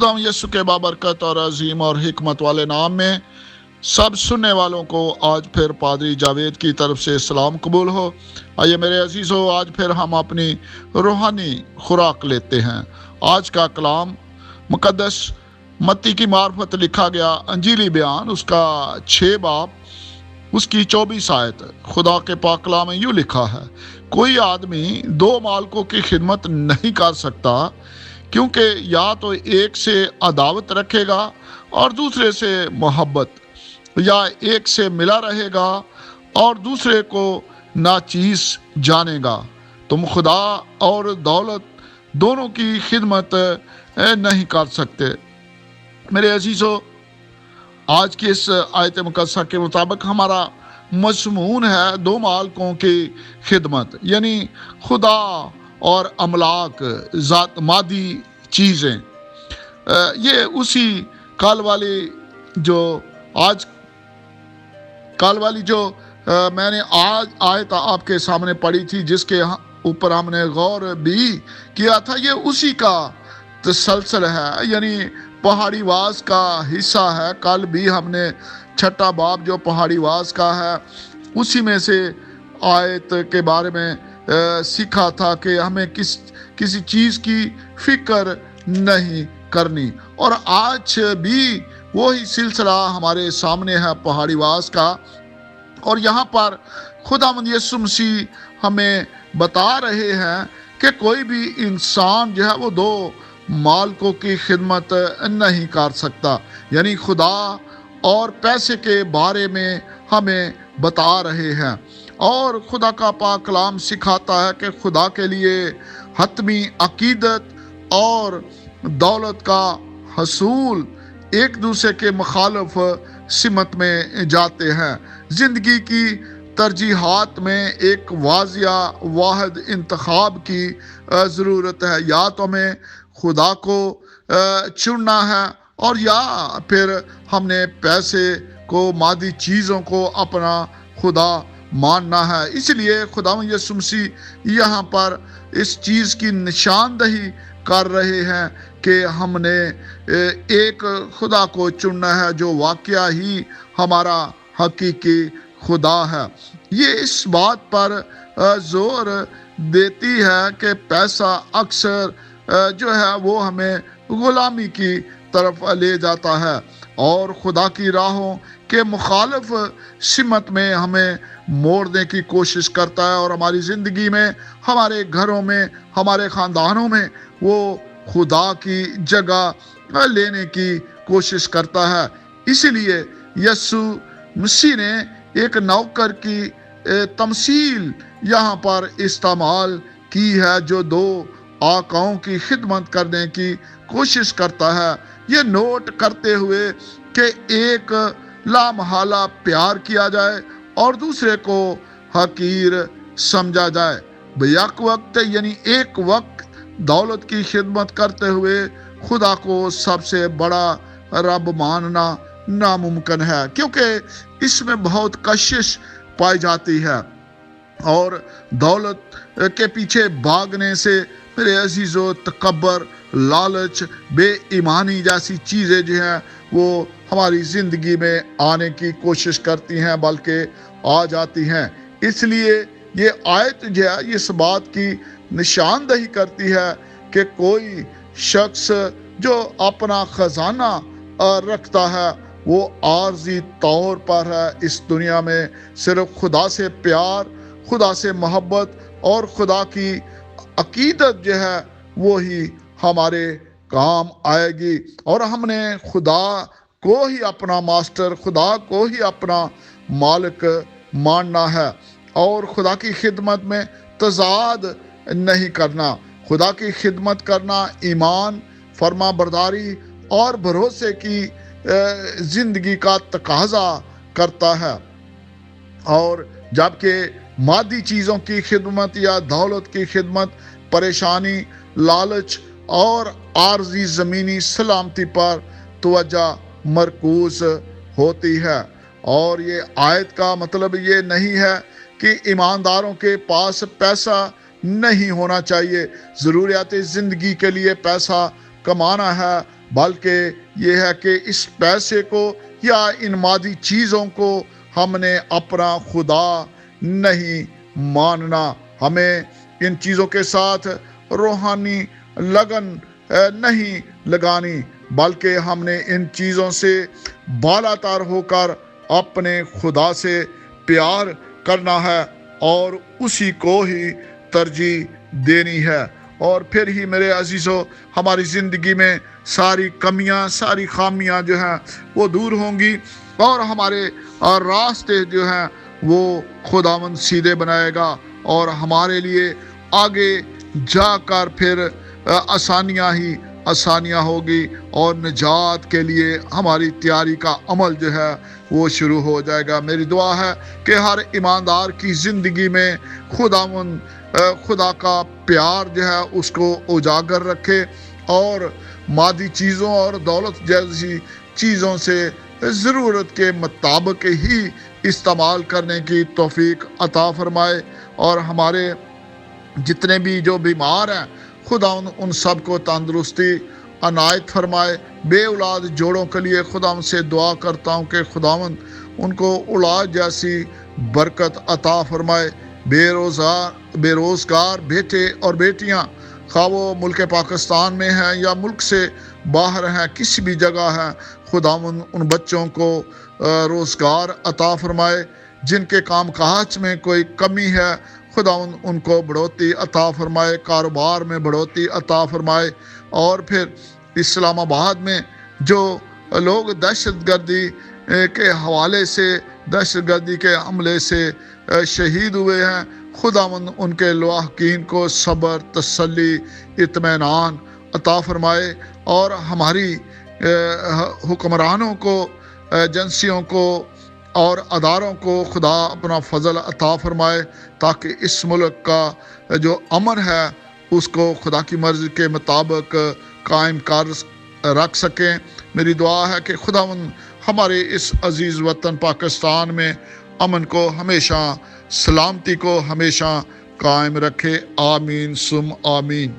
खुदा यीशु के बाबरकत और अजीम और हिकमत वाले नाम में सब सुनने वालों को आज फिर पादरी जावेद की तरफ से सलाम कबूल हो। आइए मेरे अजीज़ों, आज फिर हम अपनी रूहानी खुराक लेते हैं। आज का कलाम मुकद्दस मत्ती की मार्फत लिखा गया अंजीली बयान, उसका 6 बाब, उसकी 24 आयत। खुदा के पाक कलाम में यूँ लिखा है, कोई आदमी 2 मालिकों की खिदमत नहीं कर सकता, क्योंकि या तो एक से अदावत रखेगा और दूसरे से मोहब्बत, या एक से मिला रहेगा और दूसरे को नाचीज जानेगा। तुम खुदा और दौलत दोनों की खिदमत नहीं कर सकते। मेरे अजीजों, आज की इस आयत मुकद्दसा के मुताबिक हमारा मज़मून है 2 मालिकों की खिदमत, यानी खुदा और अमलाक, ज़ात मादी चीज़ें। ये उसी कल वाली जो मैंने आज आयत आपके सामने पढ़ी थी, जिसके ऊपर हमने गौर भी किया था, ये उसी का तसलसल है, यानी पहाड़ी वास का हिस्सा है। कल भी हमने 6 बाब जो पहाड़ी वास का है, उसी में से आयत के बारे में सीखा था कि हमें किसी चीज़ की फिक्र नहीं करनी। और आज भी वही सिलसिला हमारे सामने है पहाड़ी वास का। और यहाँ पर खुदावंद यीशु मसीह हमें बता रहे हैं कि कोई भी इंसान जो है वो 2 मालिकों की खिदमत नहीं कर सकता, यानी खुदा और पैसे के बारे में हमें बता रहे हैं। और खुदा का पाक कलाम सिखाता है कि खुदा के लिए हतमी अकीदत और दौलत का हसूल एक दूसरे के मुखालिफ सिमत में जाते हैं। जिंदगी की तरजीहात में एक वाजिया वाहिद इंतखाब की ज़रूरत है। या तो हमें खुदा को चुनना है, और या फिर हमने पैसे को, मादी चीज़ों को अपना खुदा मानना है। इसलिए खुदावंद यीशु मसीह यहाँ पर इस चीज़ की निशानदही कर रहे हैं कि हमने एक खुदा को चुनना है जो वाकया ही हमारा हकीकी खुदा है। ये इस बात पर जोर देती है कि पैसा अक्सर जो है वो हमें गुलामी की तरफ ले जाता है और खुदा की राहों के मुखालिफ सिमत में हमें मोड़ने की कोशिश करता है, और हमारी ज़िंदगी में, हमारे घरों में, हमारे ख़ानदानों में वो खुदा की जगह लेने की कोशिश करता है। इसीलिए यीशु मसीह ने एक नौकर की तमसील यहाँ पर इस्तेमाल की है, जो 2 आकाओं की खिदमत करने की कोशिश करता है, ये नोट करते हुए कि एक लामहाला प्यार किया जाए और दूसरे को हकीर समझा जाए। बेयक वक्त, यानी एक वक्त दौलत की खिदमत करते हुए खुदा को सबसे बड़ा रब मानना नामुमकिन है, क्योंकि इसमें बहुत कशिश पाई जाती है। और दौलत के पीछे भागने से मेरे अजीज़ों, तकब्बर, लालच, बेईमानी जैसी चीज़ें जो हैं वो हमारी ज़िंदगी में आने की कोशिश करती हैं, बल्कि आ जाती हैं। इसलिए ये आयत जो है इस बात की निशानदही करती है कि कोई शख्स जो अपना खजाना रखता है वो आर्जी तौर पर है इस दुनिया में सिर्फ खुदा से प्यार, खुदा से मोहब्बत और खुदा की अकीदत जो है वो ही हमारे काम आएगी। और हमने खुदा को ही अपना मास्टर, खुदा को ही अपना मालिक मानना है, और खुदा की खिदमत में तजाद नहीं करना। खुदा की खिदमत करना ईमान, फर्मा बरदारी और भरोसे की जिंदगी का तकाजा करता है। और जबकि मादी चीज़ों की खिदमत या दौलत की खिदमत परेशानी, लालच और आर्जी ज़मीनी सलामती पर तवज्जो मरकूज होती है। और ये आयत का मतलब ये नहीं है कि ईमानदारों के पास पैसा नहीं होना चाहिए। ज़रूरियात ज़िंदगी के लिए पैसा कमाना है, بلکہ یہ ہے کہ اس پیسے کو یا ان مادی چیزوں کو ہم نے اپنا خدا نہیں ماننا۔ ہمیں ان چیزوں کے ساتھ روحانی لگن نہیں لگانی، بلکہ ہم نے ان چیزوں سے بالاتر ہو کر اپنے خدا سے پیار کرنا ہے اور اسی کو ہی ترجیح دینی ہے، اور پھر ہی میرے عزیزو ہماری زندگی میں ساری کمیاں، ساری خامیاں جو ہیں وہ دور ہوں گی، اور ہمارے راستے جو ہیں وہ خداوند سیدھے بنائے گا، اور ہمارے لیے آگے جا کر پھر آسانیاں ہی آسانیاں ہوگی، اور نجات کے لیے ہماری تیاری کا عمل جو ہے وہ شروع ہو جائے گا۔ میری دعا ہے کہ ہر ایماندار کی زندگی میں خدا کا پیار جو ہے اس کو اجاگر رکھے، اور مادی چیزوں اور دولت جیسی چیزوں سے ضرورت کے مطابق ہی استعمال کرنے کی توفیق عطا فرمائے، اور ہمارے جتنے بھی جو بیمار ہیں خدا ان سب کو تندرستی عنایت فرمائے۔ بے اولاد جوڑوں کے لیے خدا سے دعا کرتا ہوں کہ خداوند ان کو اولاد جیسی برکت عطا فرمائے۔ بے روزگار بیٹے اور بیٹیاں، خواہ وہ ملک پاکستان میں ہیں یا ملک سے باہر ہیں، کسی بھی جگہ ہیں، خداوند ان بچوں کو روزگار عطا فرمائے۔ جن کے کام کاج میں کوئی کمی ہے خداوند ان کو بڑھوتی عطا فرمائے، کاروبار میں بڑھوتی عطا فرمائے۔ اور پھر اسلام آباد میں جو لوگ دہشت گردی کے حوالے سے، دہشت گردی کے حملے سے شہید ہوئے ہیں، خداوند ان کے لواحقین کو صبر، تسلی، اطمینان عطا فرمائے، اور ہماری حکمرانوں کو، ایجنسیوں کو اور اداروں کو خدا اپنا فضل عطا فرمائے، تاکہ اس ملک کا جو امن ہے اس کو خدا کی مرضی کے مطابق قائم کر رکھ سکیں۔ میری دعا ہے کہ خداوند ہمارے اس عزیز وطن پاکستان میں امن کو ہمیشہ، سلامتی کو ہمیشہ قائم رکھے۔ آمین ثم آمین۔